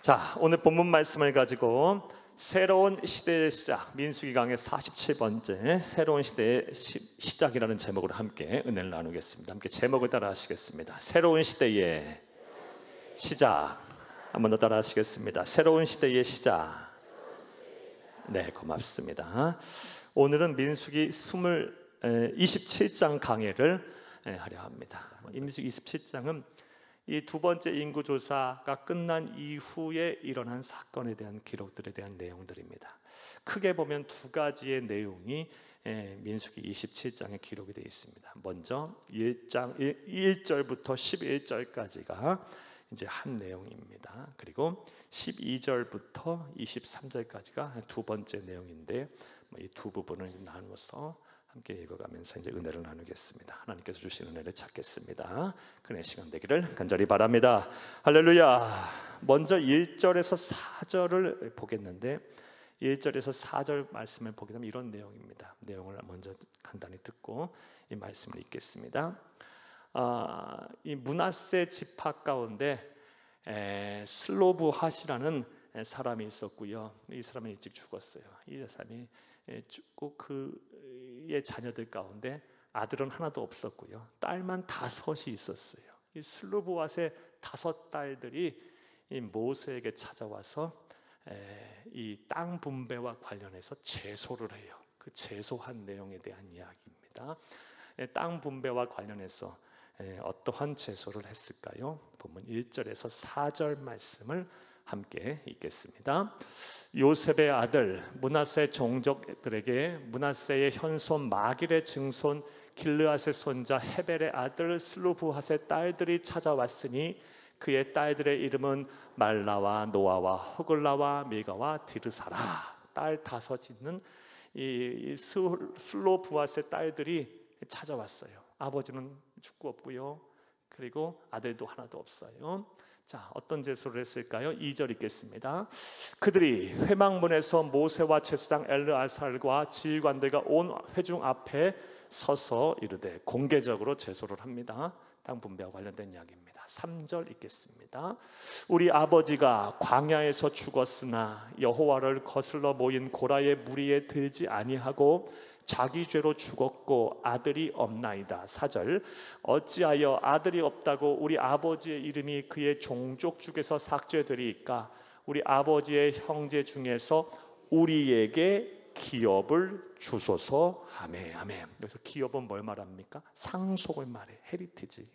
자, 오늘 본문 말씀을 가지고 새로운 시대의 시작, 민수기 강의 47번째 새로운 시대의 시작이라는 제목으로 함께 은혜를 나누겠습니다. 함께 제목을 따라 하시겠습니다. 새로운 시대의 시작. 한 번 더 따라 하시겠습니다. 새로운 시대의 시작. 네, 고맙습니다. 오늘은 민수기 27장 강해를 하려 합니다. 민수기 27장은 이 두 번째 인구조사가 끝난 이후에 일어난 사건에 대한 기록들에 대한 내용들입니다. 크게 보면 두 가지의 내용이 민수기 27장에 기록이 되어 있습니다. 먼저 1절부터 11절까지가 이제 한 내용입니다. 그리고 12절부터 23절까지가 두 번째 내용인데 이 두 부분을 나누어서 함께 읽어가면서 이제 은혜를 나누겠습니다. 하나님께서 주신 은혜를 찾겠습니다. 그의 시간 되기를 간절히 바랍니다. 할렐루야. 먼저 1절에서 4절을 보겠는데 1절에서 4절 말씀을 보게 되면 이런 내용입니다. 내용을 먼저 간단히 듣고 이 말씀을 읽겠습니다. 이 므낫세 지파 가운데 슬로브핫이라는 사람이 있었고요. 이 사람은 일찍 죽었어요. 이 사람이 죽고 그의 자녀들 가운데 아들은 하나도 없었고요. 딸만 5이 있었어요. 이 슬로브핫의 5 딸들이 이 모세에게 찾아와서 이 땅 분배와 관련해서 제소를 해요. 그 제소한 내용에 대한 이야기입니다. 땅 분배와 관련해서 어떠한 제소를 했을까요? 본문 1절에서 4절 말씀을 함께 읽겠습니다. 요셉의 아들 므낫세 종족들에게 므낫세의 현손 마길의 증손 길르앗의 손자 헤벨의 아들 슬로브핫의 딸들이 찾아왔으니 그의 딸들의 이름은 말라와 노아와 호글라와 밀가와 디르사라. 딸 5 있는 이 슬로브핫의 딸들이 찾아왔어요. 아버지는 죽고 없고요. 그리고 아들도 하나도 없어요. 자, 어떤 제소를 했을까요? 2절 읽겠습니다. 그들이 회막문에서 모세와 제사장 엘르아살과 지휘관들과 온 회중 앞에 서서 이르되 공개적으로 제소를 합니다. 땅 분배와 관련된 이야기입니다. 3절 읽겠습니다. 우리 아버지가 광야에서 죽었으나 여호와를 거슬러 모인 고라의 무리에 들지 아니하고 자기 죄로 죽었고 아들이 없나이다. 4절 어찌하여 아들이 없다고 우리 아버지의 이름이 그의 종족 중에서 삭제되리이까? 우리 아버지의 형제 중에서 우리에게 기업을 주소서. 아멘. 아멘. 여기서 기업은 뭘 말합니까? 상속을 말해. 헤리티지.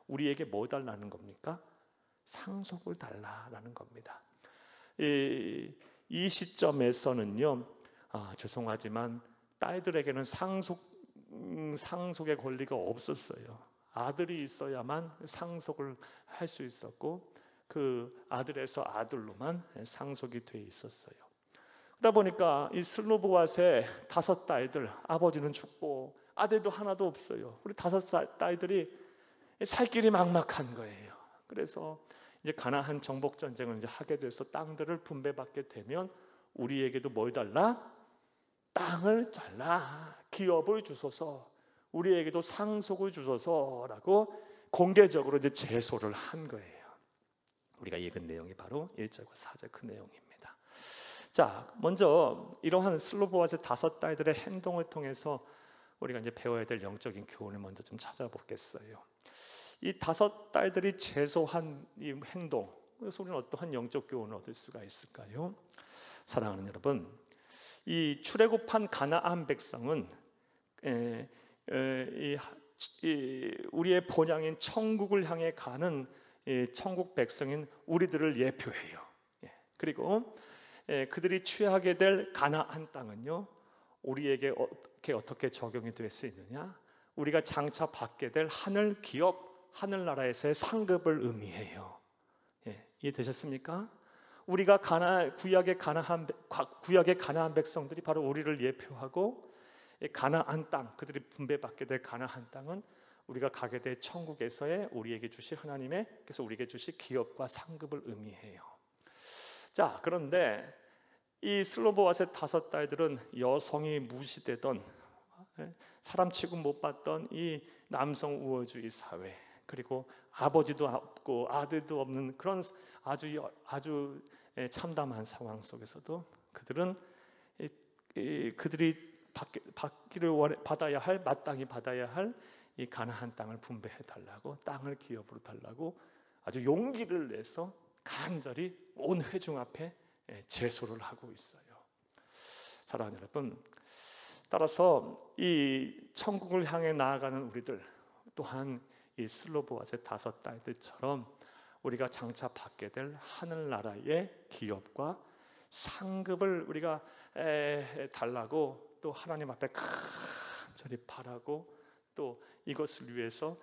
우리에게 뭐 달라는 겁니까? 상속을 달라라는 겁니다. 이 시점에서는요, 죄송하지만 딸들에게는 상속의 권리가 없었어요. 아들이 있어야만 상속을 할 수 있었고 그 아들에서 아들로만 상속이 돼 있었어요. 그러다 보니까 이 슬로브핫의 5 딸들, 아버지는 죽고 아들도 하나도 없어요. 우리 5 딸들이 살 길이 막막한 거예요. 그래서 이제 가나안 정복 전쟁을 이제 하게 돼서 땅들을 분배받게 되면 우리에게도 뭘 달라? 땅을 달라. 기업을 주소서. 우리에게도 상속을 주소서라고 공개적으로 이제 제소를 한 거예요. 우리가 읽은 내용이 바로 1절과 4절 그 내용입니다. 자, 먼저 이러한 슬로브핫의 5 딸들의 행동을 통해서 우리가 이제 배워야 될 영적인 교훈을 먼저 좀 찾아보겠어요. 이 5 딸들이 제소한 이 행동, 그래서 우리는 어떠한 영적 교훈을 얻을 수가 있을까요? 사랑하는 여러분, 이 출애굽한 가나안 백성은 우리의 본향인 천국을 향해 가는 천국 백성인 우리들을 예표해요. 그리고 그들이 취하게 될 가나안 땅은요, 우리에게 어떻게 적용이 될 수 있느냐? 우리가 장차 받게 될 하늘 기업, 하늘나라에서의 상급을 의미해요. 이해되셨습니까? 우리가 구약의 가나안 백성들이 바로 우리를 예표하고, 가나안 땅, 그들이 분배받게 될 가나안 땅은 우리가 가게 될 천국에서의 우리에게 주실 하나님께서 우리에게 주실 기업과 상급을 의미해요. 자, 그런데 이 슬로브핫의 5 딸들은 여성이 무시되던, 사람 취급 못 받던 이 남성 우월주의 사회, 그리고 아버지도 없고 아들도 없는 그런 아주 참담한 상황 속에서도 그들은 그들이 받아야 할, 마땅히 받아야 할 이 가나안 땅을 분배해 달라고, 땅을 기업으로 달라고 아주 용기를 내서 간절히 온 회중 앞에 제소를 하고 있어요. 사랑하는 여러분, 따라서 이 천국을 향해 나아가는 우리들 또한 이 슬로보아스의 5 딸들처럼 우리가 장차 받게 될 하늘나라의 기업과 상급을 우리가 달라고, 또 하나님 앞에 간절히 바라고, 또 이것을 위해서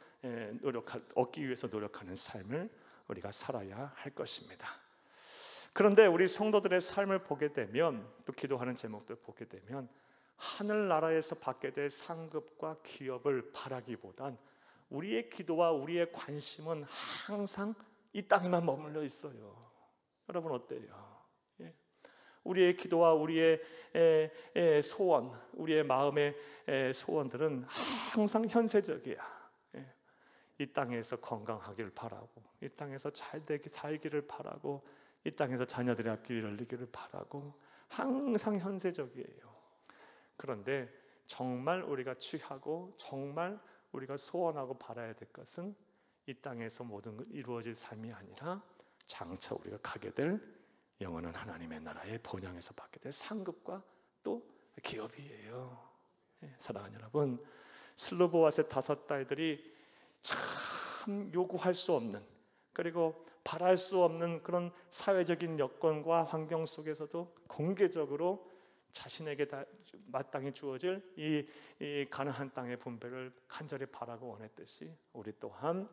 얻기 위해서 노력하는 삶을 우리가 살아야 할 것입니다. 그런데 우리 성도들의 삶을 보게 되면, 또 기도하는 제목들 보게 되면, 하늘나라에서 받게 될 상급과 기업을 바라기보단 우리의 기도와 우리의 관심은 항상 이 땅에만 머물러 있어요. 여러분 어때요? 우리의 기도와 우리의 소원, 우리의 마음의 소원들은 항상 현세적이야. 이 땅에서 건강하기를 바라고, 이 땅에서 잘 살기를 바라고, 이 땅에서 자녀들의 앞길을 열리기를 바라고, 항상 현세적이에요. 그런데 정말 우리가 취하고 정말 우리가 소원하고 바라야 될 것은 이 땅에서 모든 것 이루어질 삶이 아니라 장차 우리가 가게 될 영원한 하나님의 나라의 본향에서 받게 될 상급과 또 기업이에요. 사랑하는 여러분, 슬로보아스의 5 딸들이 참 요구할 수 없는, 그리고 바랄 수 없는 그런 사회적인 여건과 환경 속에서도 공개적으로 자신에게 마땅히 주어질 이 가나안 땅의 분배를 간절히 바라고 원했듯이, 우리 또한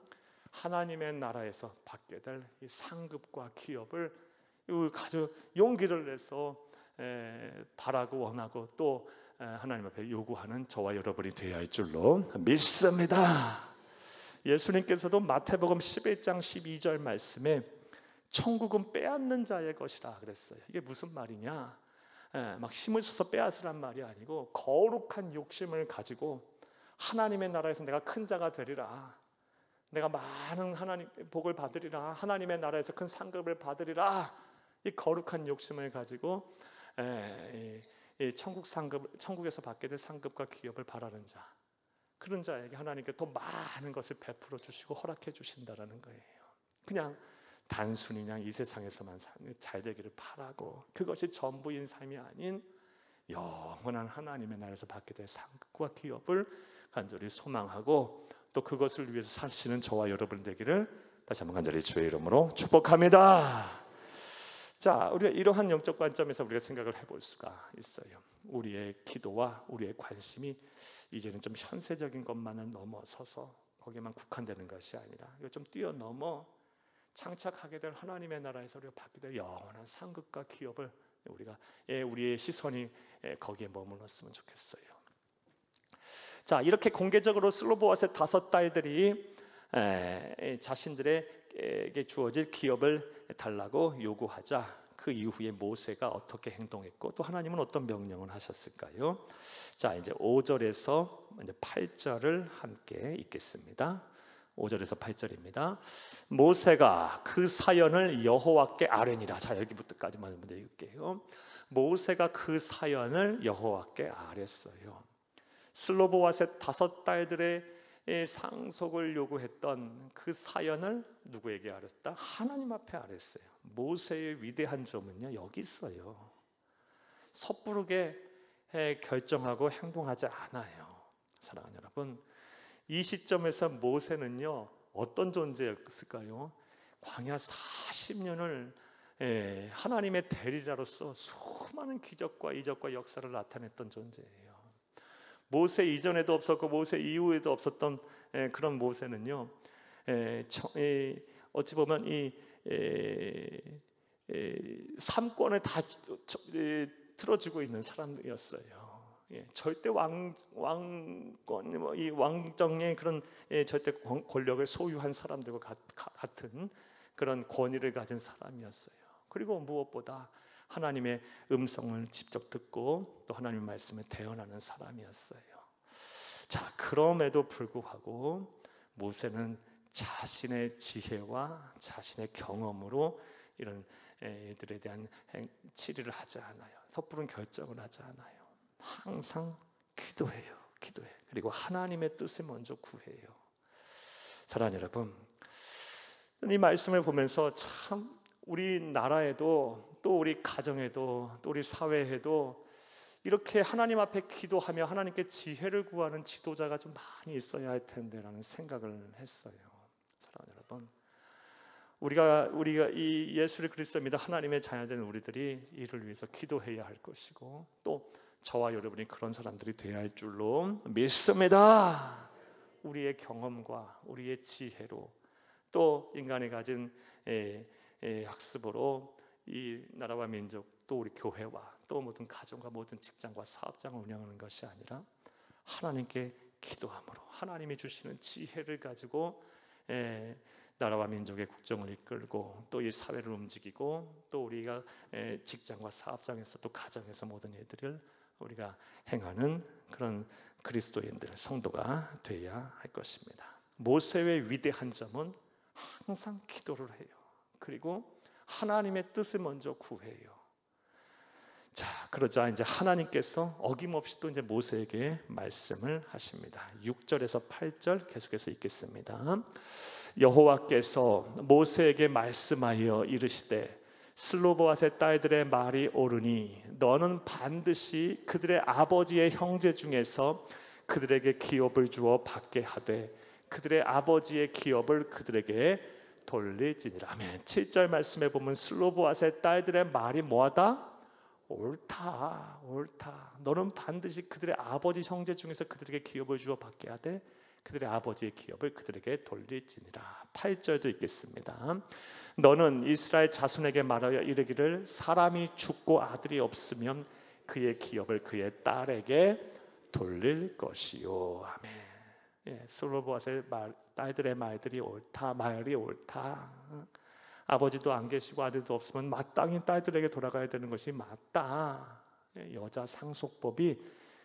하나님의 나라에서 받게 될 이 상급과 기업을 가져 용기를 내서 바라고 원하고, 또 하나님 앞에 요구하는 저와 여러분이 되어야 할 줄로 믿습니다. 예수님께서도 마태복음 11장 12절 말씀에 천국은 빼앗는 자의 것이라 그랬어요. 이게 무슨 말이냐? 막 힘을 써서 빼앗으란 말이 아니고, 거룩한 욕심을 가지고 하나님의 나라에서 내가 큰 자가 되리라, 내가 많은 하나님 복을 받으리라, 하나님의 나라에서 큰 상급을 받으리라, 이 거룩한 욕심을 가지고 천국에서 받게 될 상급과 기업을 바라는 자, 그런 자에게 하나님께 더 많은 것을 베풀어 주시고 허락해 주신다라는 거예요. 그냥 단순히 그냥 이 세상에서만 잘 되기를 바라고, 그것이 전부인 삶이 아닌 영원한 하나님의 나라에서 받게 될 상급과 기업을 간절히 소망하고, 또 그것을 위해서 사시는 저와 여러분 되기를 다시 한번 간절히 주의 이름으로 축복합니다. 자, 우리가 이러한 영적 관점에서 우리가 생각을 해볼 수가 있어요. 우리의 기도와 우리의 관심이 이제는 좀 현세적인 것만을 넘어서서 거기에만 국한되는 것이 아니라 이거 좀 뛰어넘어 장착하게 될 하나님의 나라에서 우리가 받게 될 영원한 상급과 기업을 우리의 시선이 거기에 머물렀으면 좋겠어요. 자, 이렇게 공개적으로 슬로보아스의 5 딸들이 자신들에게 주어질 기업을 달라고 요구하자, 그 이후에 모세가 어떻게 행동했고 또 하나님은 어떤 명령을 하셨을까요? 자, 이제 5절에서 이제 8절을 함께 읽겠습니다. 5절에서 8절입니다. 모세가 그 사연을 여호와께 아뢰니라. 자, 여기부터까지만 먼저 읽을게요. 모세가 그 사연을 여호와께 아뢰었어요. 슬로보아스의 5 딸들의 상속을 요구했던 그 사연을 누구에게 아뢰었다? 하나님 앞에 아뢰었어요. 모세의 위대한 점은요, 여기 있어요. 섣부르게 결정하고 행동하지 않아요. 사랑하는 여러분, 이 시점에서 모세는요 어떤 존재였을까요? 광야 40년을 하나님의 대리자로서 수많은 기적과 이적과 역사를 나타냈던 존재예요. 모세 이전에도 없었고 모세 이후에도 없었던 그런 모세는요, 어찌 보면 이 삼권을 다 틀어주고 있는 사람이었어요. 절대 왕권, 이 왕정의 그런 절대 권력을 소유한 사람들과 같은 그런 권위를 가진 사람이었어요. 그리고 무엇보다 하나님의 음성을 직접 듣고 또 하나님의 말씀에 대언하는 사람이었어요. 자, 그럼에도 불구하고 모세는 자신의 지혜와 자신의 경험으로 이런 애들에 대한 치료를 하지 않아요. 섣부른 결정을 하지 않아요. 항상 기도해요. 기도해. 그리고 하나님의 뜻을 먼저 구해요. 사랑하는 여러분, 이 말씀을 보면서 참 우리나라에도 또 우리 가정에도 또 우리 사회에도 이렇게 하나님 앞에 기도하며 하나님께 지혜를 구하는 지도자가 좀 많이 있어야 할 텐데라는 생각을 했어요. 사랑하는 여러분, 우리가 이 예수를 그리스도 믿어 하나님의 자녀된 우리들이 이를 위해서 기도해야 할 것이고, 또 저와 여러분이 그런 사람들이 되어야 할 줄로 믿습니다. 우리의 경험과 우리의 지혜로 또 인간이 가진 학습으로 이 나라와 민족 또 우리 교회와 또 모든 가정과 모든 직장과 사업장을 운영하는 것이 아니라 하나님께 기도함으로 하나님이 주시는 지혜를 가지고 나라와 민족의 국정을 이끌고 또 이 사회를 움직이고 또 우리가 직장과 사업장에서 또 가정에서 모든 일들을 우리가 행하는 그런 그리스도인들, 성도가 되어야 할 것입니다. 모세의 위대한 점은 항상 기도를 해요. 그리고 하나님의 뜻을 먼저 구해요. 자, 그러자 이제 하나님께서 어김없이 또 이제 모세에게 말씀을 하십니다. 6절에서 8절 계속해서 읽겠습니다. 여호와께서 모세에게 말씀하여 이르시되 슬로보앗의 딸들의 말이 옳으니 너는 반드시 그들의 아버지의 형제 중에서 그들에게 기업을 주어 받게 하되 그들의 아버지의 기업을 그들에게 돌릴지니라. 아멘. 7절 말씀에 보면 슬로보앗의 딸들의 말이 뭐하다? 옳다, 옳다. 너는 반드시 그들의 아버지 형제 중에서 그들에게 기업을 주어 받게 하되 그들의 아버지의 기업을 그들에게 돌릴지니라. 8절도 읽겠습니다. 너는 이스라엘 자손에게 말하여 이르기를 사람이 죽고 아들이 없으면 그의 기업을 그의 딸에게 돌릴 것이요. 아멘. 슬로보앗의 딸들의 말들이 옳다, 말이 옳다. 아버지도 안 계시고 아들도 없으면 마땅히 딸들에게 돌아가야 되는 것이 맞다. 여자 상속법이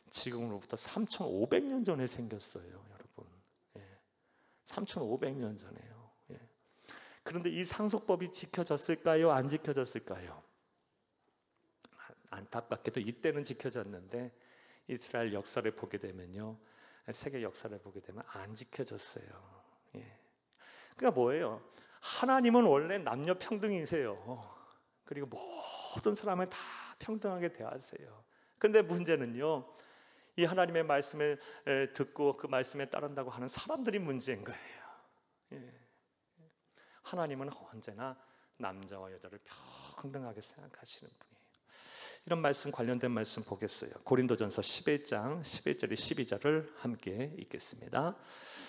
지금으로부터 3,500년 전에 생겼어요, 여러분. 3,500년 전에요. 그런데 이 상속법이 지켜졌을까요? 안 지켜졌을까요? 안타깝게도 이때는 지켜졌는데 이스라엘 역사를 보게 되면요, 세계 역사를 보게 되면 안 지켜졌어요. 그러니까 뭐예요? 하나님은 원래 남녀 평등이세요. 그리고 모든 사람을 다 평등하게 대하세요. 그런데 문제는요, 이 하나님의 말씀을 듣고 그 말씀에 따른다고 하는 사람들이 문제인 거예요. 하나님은 언제나 남자와 여자를 평등하게 생각하시는 분이에요. 이런 말씀, 관련된 말씀 보겠어요. 고린도전서 11장 11절에 12절을 함께 읽겠습니다.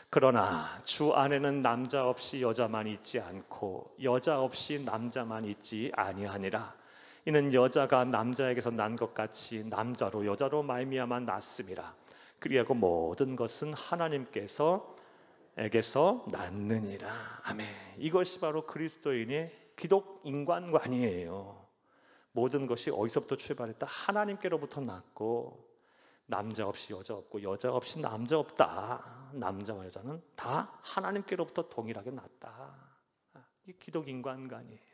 그러나 주 안에는 남자 없이 여자만 있지 않고 여자 없이 남자만 있지 아니하니라. 이는 여자가 남자에게서 난 것 같이 남자로 여자로 말미암아 났음이라. 그리하고 모든 것은 하나님께서 에게서 낳느니라. 아멘. 이것이 바로 그리스도인의 기독 인간관이에요. 모든 것이 어디서부터 출발했다? 하나님께로부터 났고 남자 없이 여자 없고 여자 없이 남자 없다. 남자와 여자는 다 하나님께로부터 동일하게 났다. 이게 기독 인간관이에요.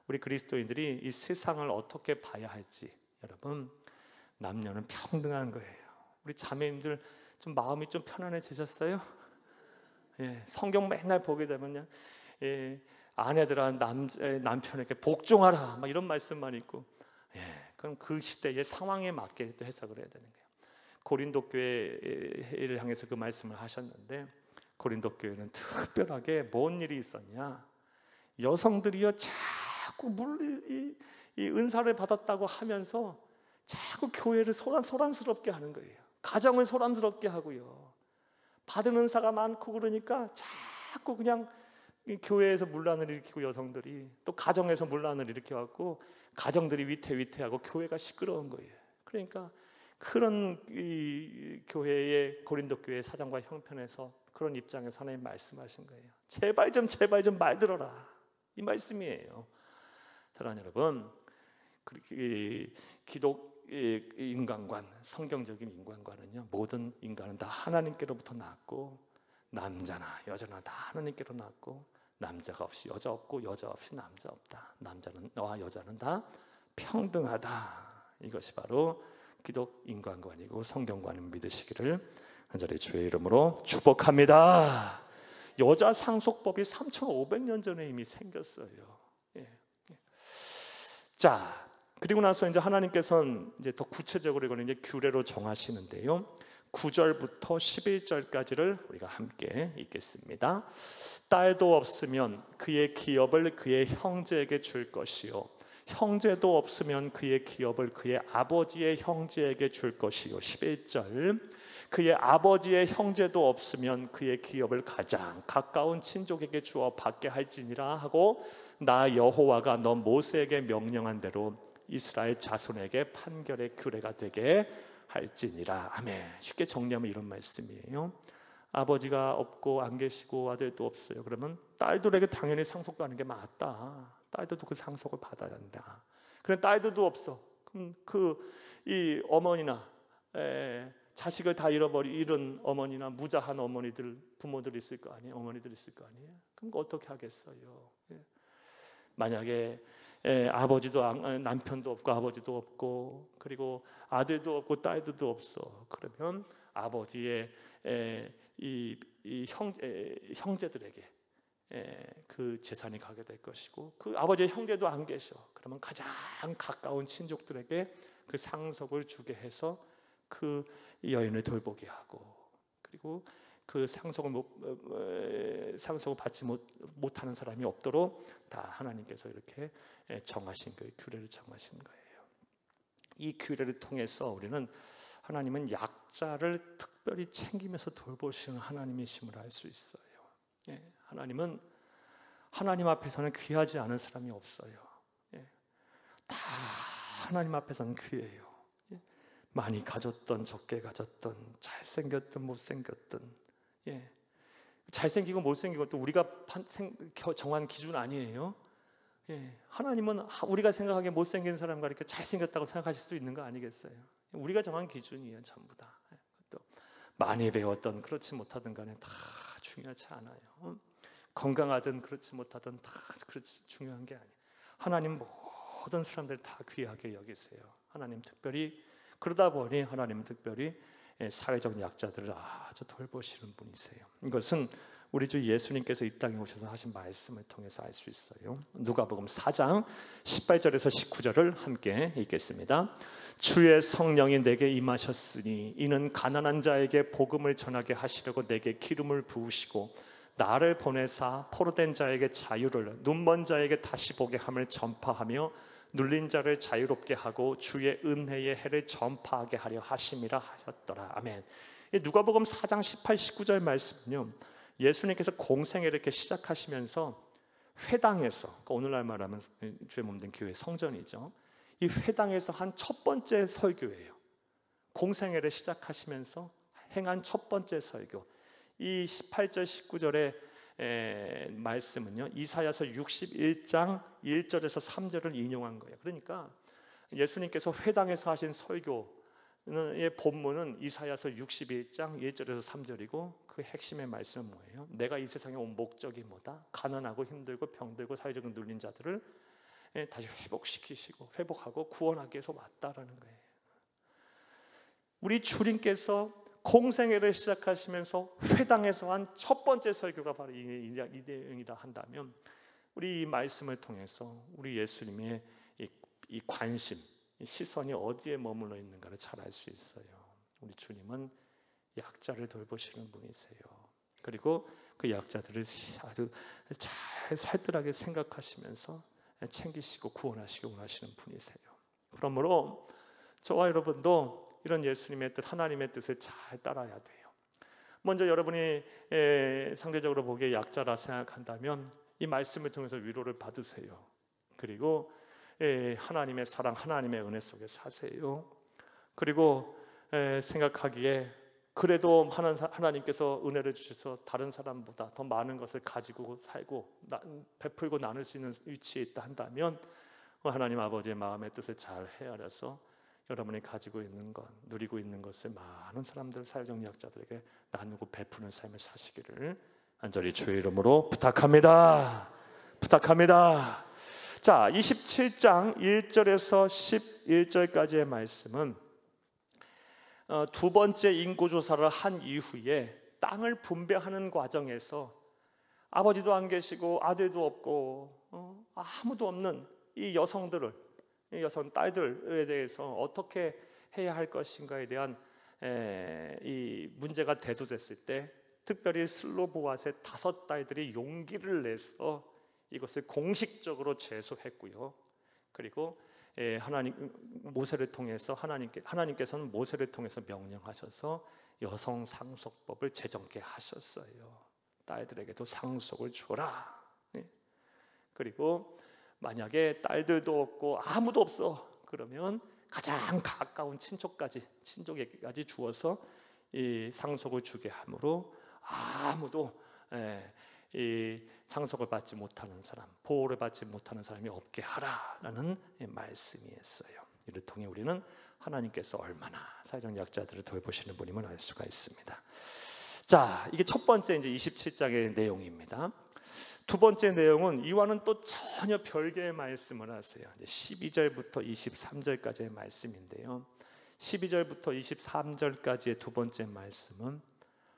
우리 그리스도인들이 이 세상을 어떻게 봐야 할지, 여러분, 남녀는 평등한 거예요. 우리 자매님들 좀 마음이 좀 편안해지셨어요? 성경 맨날 보게 되면요, 아내들아 남편에게 복종하라 막 이런 말씀만 있고, 그럼 그 시대의 상황에 맞게 해석을 해야 되는 거예요. 고린도 교회를 향해서 그 말씀을 하셨는데, 고린도 교회는 특별하게 뭔 일이 있었냐? 여성들이요 자꾸 이 은사를 받았다고 하면서 자꾸 교회를 소란스럽게 하는 거예요. 가정을 소란스럽게 하고요. 받은 은사가 많고 그러니까 자꾸 그냥 교회에서 문란을 일으키고 여성들이 또 가정에서 문란을 일으켜갖고 가정들이 위태위태하고 교회가 시끄러운 거예요. 그러니까 그런 이 교회의 고린도 교회 사장과 형편에서 그런 입장에서 하나님 말씀하신 거예요. 제발 좀 말 들어라, 이 말씀이에요. 사랑하는 여러분, 기독 인간관, 성경적인 인간관은요, 모든 인간은 다 하나님께로부터 났고 남자나 여자나 다 하나님께로 낳았고 남자가 없이 여자 없고 여자 없이 남자 없다. 남자는 너와 여자는 다 평등하다. 이것이 바로 기독 인간관이고 성경관을 믿으시기를 간절히 주의 이름으로 축복합니다. 여자 상속법이 3,500년 전에 이미 생겼어요. 예. 자, 그리고 나서 이제 하나님께서는 이제 더 구체적으로 이거는 이제 규례로 정하시는데요. 9절부터 11절까지를 우리가 함께 읽겠습니다. 딸도 없으면 그의 기업을 그의 형제에게 줄 것이요, 형제도 없으면 그의 기업을 그의 아버지의 형제에게 줄 것이요. 11절, 그의 아버지의 형제도 없으면 그의 기업을 가장 가까운 친족에게 주어 받게 할지니라 하고 나 여호와가 너 모세에게 명령한 대로 이스라엘 자손에게 판결의 규례가 되게 할지니라. 아멘. 쉽게 정리하면 이런 말씀이에요. 아버지가 없고 안 계시고 아들도 없어요. 그러면 딸들에게 당연히 상속받는 게 맞다. 딸들도 그 상속을 받아야 한다. 그런 딸들도 없어. 그럼 이 어머니나 자식을 다 잃은 어머니나 무자한 어머니들, 부모들 있을 거 아니에요. 어머니들 있을 거 아니에요. 그럼 어떻게 하겠어요? 만약에 아버지도 남편도 없고 아버지도 없고 그리고 아들도 없고 딸들도 없어. 그러면 아버지의 이 형제들에게 그 재산이 가게 될 것이고 그 아버지의 형제도 안 계셔. 그러면 가장 가까운 친족들에게 그 상속을 주게 해서 그 여인을 돌보게 하고 그리고 그 상속을 받지 못하는 사람이 없도록 다 하나님께서 이렇게 정하신 거예요. 규례를 정하신 거예요. 이 규례를 통해서 우리는 하나님은 약자를 특별히 챙기면서 돌보시는 하나님이심을 알 수 있어요. 하나님은 하나님 앞에서는 귀하지 않은 사람이 없어요. 다 하나님 앞에서는 귀해요. 많이 가졌던 적게 가졌던 잘생겼던 못생겼던 잘생기고 못생긴 것도 우리가 정한 기준 아니에요. 하나님은 우리가 생각하기에 못생긴 사람과 이렇게 잘생겼다고 생각하실 수 있는 거 아니겠어요? 우리가 정한 기준이에요. 전부 다. 또 많이 배웠던 그렇지 못하든 간에 다 중요하지 않아요. 건강하든 그렇지 못하든 다 그렇지 중요한 게 아니에요. 하나님 모든 사람들 다 귀하게 여기세요. 하나님 특별히 그러다 보니 하나님은 특별히 사회적 약자들을 아주 돌보시는 분이세요. 이것은 우리 주 예수님께서 이 땅에 오셔서 하신 말씀을 통해서 알 수 있어요. 누가복음 4장 18절에서 19절을 함께 읽겠습니다. 주의 성령이 내게 임하셨으니 이는 가난한 자에게 복음을 전하게 하시려고 내게 기름을 부으시고 나를 보내사 포로된 자에게 자유를, 눈먼 자에게 다시 보게 함을 전파하며 눌린 자를 자유롭게 하고 주의 은혜의 해를 전파하게 하려 하심이라 하셨더라. 아멘. 누가복음 4장 18, 19절 말씀은요, 예수님께서 공생에 이렇게 시작하시면서 회당에서, 그러니까 오늘날 말하면 주의 몸된 교회 성전이죠. 이 회당에서 한 첫 번째 설교예요. 공생애를 시작하시면서 행한 첫 번째 설교. 이 18절 19절의 말씀은요, 이사야서 61장 1절에서 3절을 인용한 거예요. 그러니까 예수님께서 회당에서 하신 설교의 본문은 이사야서 61장 1절에서 3절이고 그 핵심의 말씀은 뭐예요? 내가 이 세상에 온 목적이 뭐다? 가난하고 힘들고 병들고 사회적으로 눌린 자들을 다시 회복하고 구원하기 위해서 왔다라는 거예요. 우리 주님께서 공생애를 시작하시면서 회당에서 한 첫 번째 설교가 바로 이 내용이다 한다면 우리 이 말씀을 통해서 우리 예수님의 이 관심, 이 시선이 어디에 머물러 있는가를 잘 알 수 있어요. 우리 주님은 약자를 돌보시는 분이세요. 그리고 그 약자들을 아주 잘 살뜰하게 생각하시면서 챙기시고 구원하시고 원하시는 분이세요. 그러므로 저와 여러분도 이런 예수님의 뜻, 하나님의 뜻을 잘 따라야 돼요. 먼저 여러분이 상대적으로 보기에 약자라 생각한다면 이 말씀을 통해서 위로를 받으세요. 그리고 하나님의 사랑, 하나님의 은혜 속에 사세요. 그리고 생각하기에 그래도 하나님께서 은혜를 주셔서 다른 사람보다 더 많은 것을 가지고 살고 베풀고 나눌 수 있는 위치에 있다 한다면 하나님 아버지의 마음의 뜻을 잘 헤아려서 여러분이 가지고 있는 것, 누리고 있는 것을 많은 사람들, 사회적 약자들에게 나누고 베푸는 삶을 사시기를 간절히 주의 이름으로 부탁합니다. 부탁합니다. 자, 27장 1절에서 11절까지의 말씀은 두 번째 인구조사를 한 이후에 땅을 분배하는 과정에서 아버지도 안 계시고 아들도 없고 아무도 없는 이 여성들을, 이 여성 딸들에 대해서 어떻게 해야 할 것인가에 대한 이 문제가 대두됐을 때, 특별히 슬로보앗의 5 딸들이 용기를 내서 이것을 공식적으로 제소했고요. 그리고 모세를 통해서 하나님께서는 모세를 통해서 명령하셔서 여성 상속법을 제정케 하셨어요. 딸들에게도 상속을 줘라. 그리고 만약에 딸들도 없고 아무도 없어, 그러면 가장 가까운 친족에게까지 주어서 이 상속을 주게 하므로 아무도 이 상속을 받지 못하는 사람, 보호를 받지 못하는 사람이 없게 하라라는 말씀이었어요. 이를 통해 우리는 하나님께서 얼마나 사회적 약자들을 돌보시는 분임을 알 수가 있습니다. 자, 이게 첫 번째 이제 27장의 내용입니다. 두 번째 내용은 이와는 또 전혀 별개의 말씀을 하세요. 이제 12절부터 23절까지의 말씀인데요. 12절부터 23절까지의 두 번째 말씀은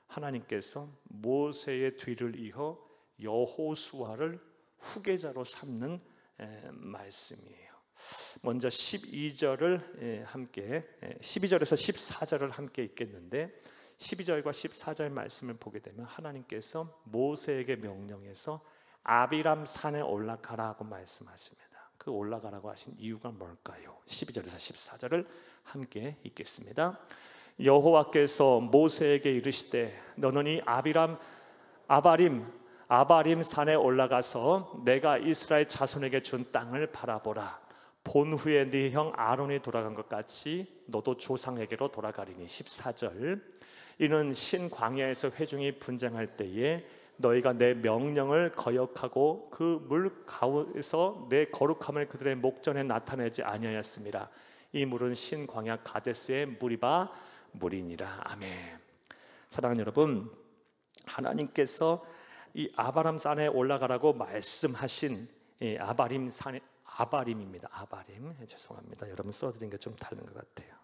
하나님께서 모세의 뒤를 이어 여호수아를 후계자로 삼는 말씀이에요. 먼저 12절을 함께 12절에서 14절을 함께 읽겠는데, 12절과 14절 말씀을 보게 되면 하나님께서 모세에게 명령해서 아비람 산에 올라가라고 말씀하십니다. 그 올라가라고 하신 이유가 뭘까요? 12절에서 14절을 함께 읽겠습니다. 여호와께서 모세에게 이르시되 너는 이 아바림 산에 올라가서 내가 이스라엘 자손에게 준 땅을 바라보라. 본 후에 네 형 아론이 돌아간 것 같이 너도 조상에게로 돌아가리니. 14절, 이는 신 광야에서 회중이 분쟁할 때에 너희가 내 명령을 거역하고 그 물 가운데서 내 거룩함을 그들의 목전에 나타내지 아니하였습니다. 이 물은 신 광야 가데스의 무리바 물이니라. 아멘. 사랑하는 여러분, 하나님께서 이 아바람 산에 올라가라고 말씀하신 아바림입니다. 아바림, 죄송합니다. 여러분 써드린 게 좀 다른 것 같아요.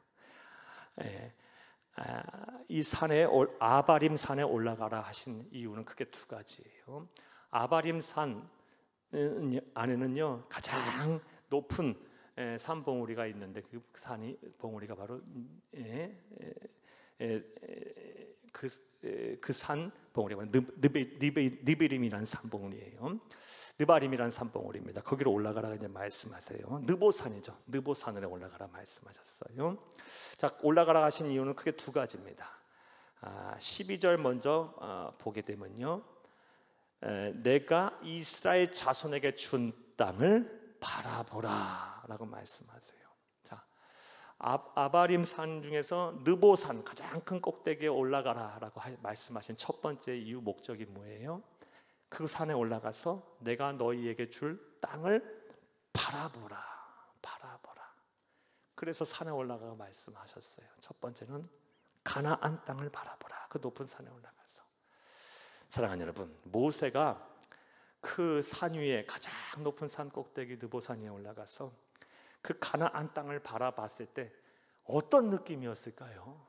이 산에 아바림 산에 올라가라 하신 이유는 크게 두 가지예요. 아바림 산 안에는요 가장 높은 산 봉우리가 있는데 그 산이 봉우리가 바로 그 산 봉우리가 느베림이라는 산 봉우리예요. 느바림이라는 산 봉우리입니다. 거기로 올라가라 이제 말씀하세요. 느보산이죠. 느보산으로 올라가라 말씀하셨어요. 자, 올라가라 하신 이유는 크게 두 가지입니다. 12절 먼저 보게 되면요, 내가 이스라엘 자손에게 준 땅을 바라보라라고 말씀하세요. 자, 아바림 산 중에서 느보산 가장 큰 꼭대기에 올라가라라고 말씀하신 첫 번째 이유 목적이 뭐예요? 그 산에 올라가서 내가 너희에게 줄 땅을 바라보라. 그래서 산에 올라가서 말씀하셨어요. 첫 번째는 가나안 땅을 바라보라. 그 높은 산에 올라가서. 사랑하는 여러분, 모세가 그 산 위에 가장 높은 산 꼭대기 느보산 위에 올라가서 그 가나안 땅을 바라봤을 때 어떤 느낌이었을까요?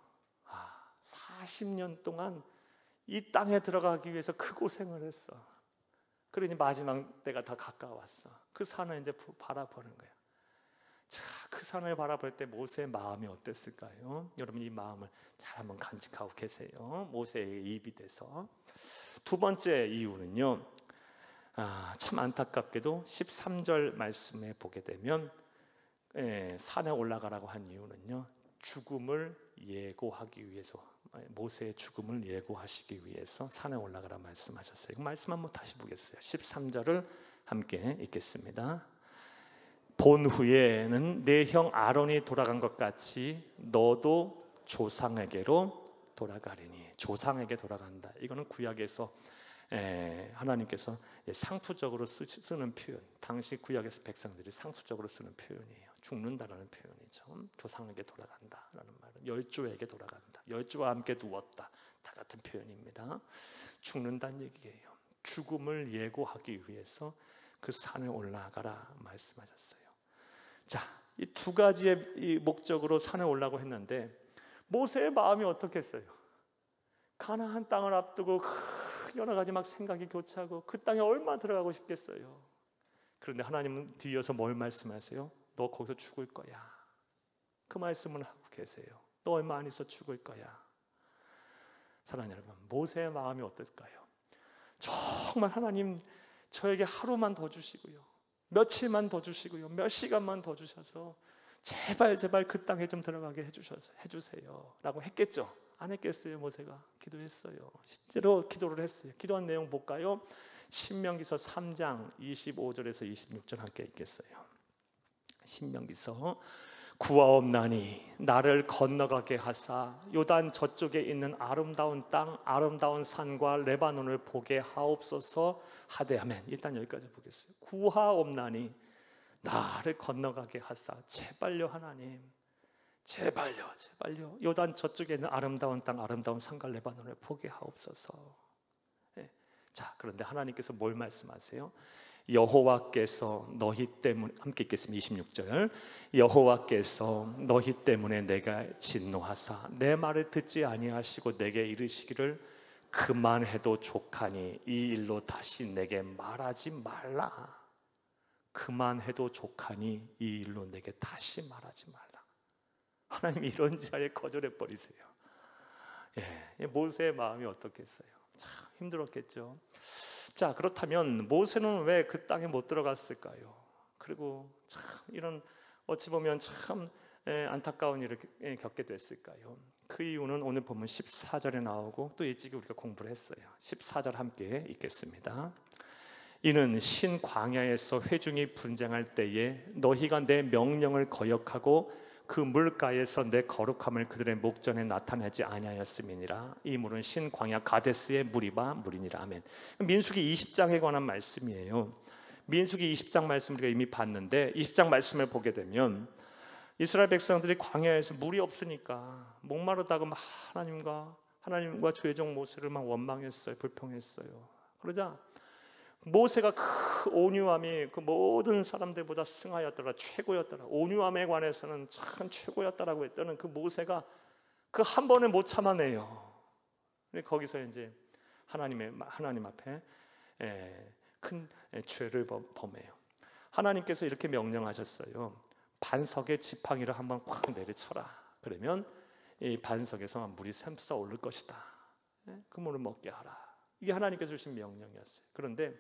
40년 동안 이 땅에 들어가기 위해서 그 고생을 했어. 그러니 마지막 때가 다 가까웠어. 그 산을 이제 바라보는 거야. 자, 그 산을 바라볼 때 모세의 마음이 어땠을까요? 여러분 이 마음을 잘 한번 간직하고 계세요. 모세의 입이 돼서. 두 번째 이유는요, 참 안타깝게도 13절 말씀에 보게 되면 산에 올라가라고 한 이유는요, 죽음을 예고하기 위해서, 모세의 죽음을 예고하시기 위해서 산에 올라가라 말씀하셨어요. 이 말씀 한번 다시 보겠어요. 13절을 함께 읽겠습니다. 본 후에는 내 형 아론이 돌아간 것 같이 너도 조상에게로 돌아가리니. 조상에게 돌아간다. 이거는 구약에서 하나님께서 상투적으로 쓰는 표현, 당시 구약에서 백성들이 상투적으로 쓰는 표현이에요. 죽는다라는 표현이죠. 조상에게 돌아간다라는 말은 열조에게 돌아간다. 열조와 함께 누웠다. 다 같은 표현입니다. 죽는다는 얘기예요. 죽음을 예고하기 위해서 그 산에 올라가라 말씀하셨어요. 자, 이 두 가지의 이 목적으로 산에 올라고 했는데 모세의 마음이 어떻겠어요? 가나안 땅을 앞두고 여러 가지 막 생각이 교차하고 그 땅에 얼마나 들어가고 싶겠어요. 그런데 하나님은 뒤이어서 뭘 말씀하세요? 너 거기서 죽을 거야. 그 말씀을 하고 계세요. 너 얼마 안 있어 죽을 거야. 사랑하는 여러분, 모세의 마음이 어떨까요? 정말 하나님 저에게 하루만 더 주시고요, 며칠만 더 주시고요, 몇 시간만 더 주셔서 제발 그 땅에 좀 들어가게 해주세요 라고 했겠죠. 안 했겠어요? 모세가 기도했어요. 실제로 기도를 했어요. 기도한 내용 볼까요? 신명기서 3장 25절에서 26절 함께 읽겠어요. 신명기서 구하옵나니 나를 건너가게 하사 요단 저쪽에 있는 아름다운 땅 아름다운 산과 레바논을 보게 하옵소서 하되 하면, 일단 여기까지 보겠어요. 구하옵나니 나를 건너가게 하사, 제발요 하나님, 제발요 요단 저쪽에 있는 아름다운 땅 아름다운 산과 레바논을 보게 하옵소서. 자, 그런데 하나님께서 뭘 말씀하세요? 여호와께서 너희 때문에, 함께 읽겠습니다. 26절. 여호와께서 너희 때문에 내가 진노하사 내 말을 듣지 아니하시고 내게 이르시기를 그만해도 족하니 이 일로 다시 내게 말하지 말라. 그만해도 족하니 이 일로 내게 다시 말하지 말라. 하나님이 이런 자리에 거절해 버리세요. 모세의 마음이 어떻겠어요? 참 힘들었겠죠. 자, 그렇다면 모세는 왜 그 땅에 못 들어갔을까요? 그리고 참 이런 어찌 보면 참 안타까운 일을 겪게 됐을까요? 그 이유는 오늘 보면 14절에 나오고 또 일찍이 우리가 공부를 했어요. 14절 함께 읽겠습니다. 이는 신 광야에서 회중이 분쟁할 때에 너희가 내 명령을 거역하고 그 물가에서 내 거룩함을 그들의 목전에 나타내지 아니하였음이니라. 이 물은 신 광야 가데스의 물이바 물이니라. 아멘. 민수기 20장에 관한 말씀이에요. 민수기 20장 말씀 우리가 이미 봤는데 20장 말씀을 보게 되면 이스라엘 백성들이 광야에서 물이 없으니까 목마르다고 막 하나님과 주의 종 모세를 막 원망했어요. 불평했어요. 그러자 모세가 그 온유함이 그 모든 사람들보다 승하였더라, 최고였더라, 온유함에 관해서는 참 최고였다라고 했더니 그 모세가 그 한 번에 못 참아내요. 거기서 이제 하나님 앞에 큰 죄를 범해요. 하나님께서 이렇게 명령하셨어요. 반석에 지팡이를 한번 확 내리쳐라. 그러면 이 반석에서 물이 샘솟아 오를 것이다. 그 물을 먹게 하라. 이게 하나님께서 주신 명령이었어요. 그런데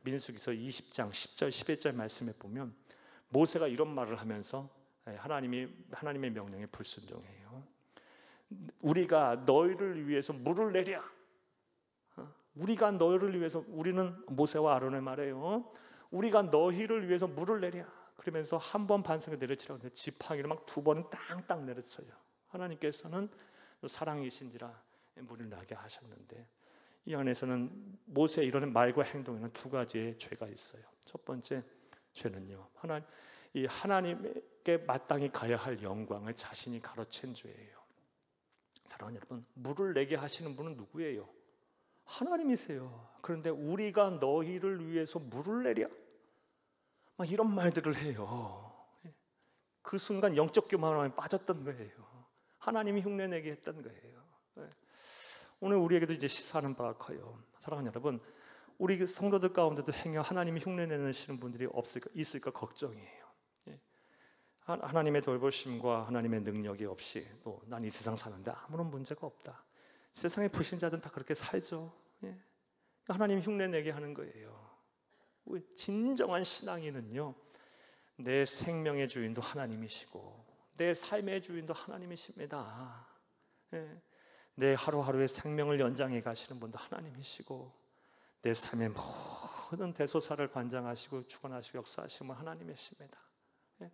민수기서 20장 10절 11절 말씀에 보면 모세가 이런 말을 하면서 하나님의 명령에 불순종해요. 우리가 너희를 위해서 물을 내랴. 우리가 너희를 위해서, 우리는 모세와 아론의 말이에요. 우리가 너희를 위해서 물을 내랴. 그러면서 한 번 반석에 내려치라고 하는데 지팡이를 막 두 번은 땅땅 내려쳐요. 하나님께서는 사랑이신지라 물을 나게 하셨는데 이 안에서는 모세의 이런 말과 행동에는 두 가지의 죄가 있어요. 첫 번째 죄는요, 하나님께 마땅히 가야 할 영광을 자신이 가로챈 죄예요. 사랑하는 여러분, 물을 내게 하시는 분은 누구예요? 하나님이세요. 그런데 우리가 너희를 위해서 물을 내랴? 막 이런 말들을 해요. 그 순간 영적 교만함에 빠졌던 거예요. 하나님이 흉내내게 했던 거예요. 오늘 우리에게도 이제 시사하는 바가 커요. 사랑하는 여러분, 우리 성도들 가운데도 행여 하나님이 흉내내시는 분들이 있을까 걱정이에요. 하나님의 돌보심과 하나님의 능력이 없이 또 난 이 세상 사는데 아무런 문제가 없다. 세상의 불신자들은 다 그렇게 살죠. 하나님 흉내내게 하는 거예요. 진정한 신앙인은요, 내 생명의 주인도 하나님이시고 내 삶의 주인도 하나님이십니다. 내 하루하루의 생명을 연장해 가시는 분도 하나님이시고 내 삶의 모든 대소사를 관장하시고 주관하시고 역사하시는 하나님이십니다.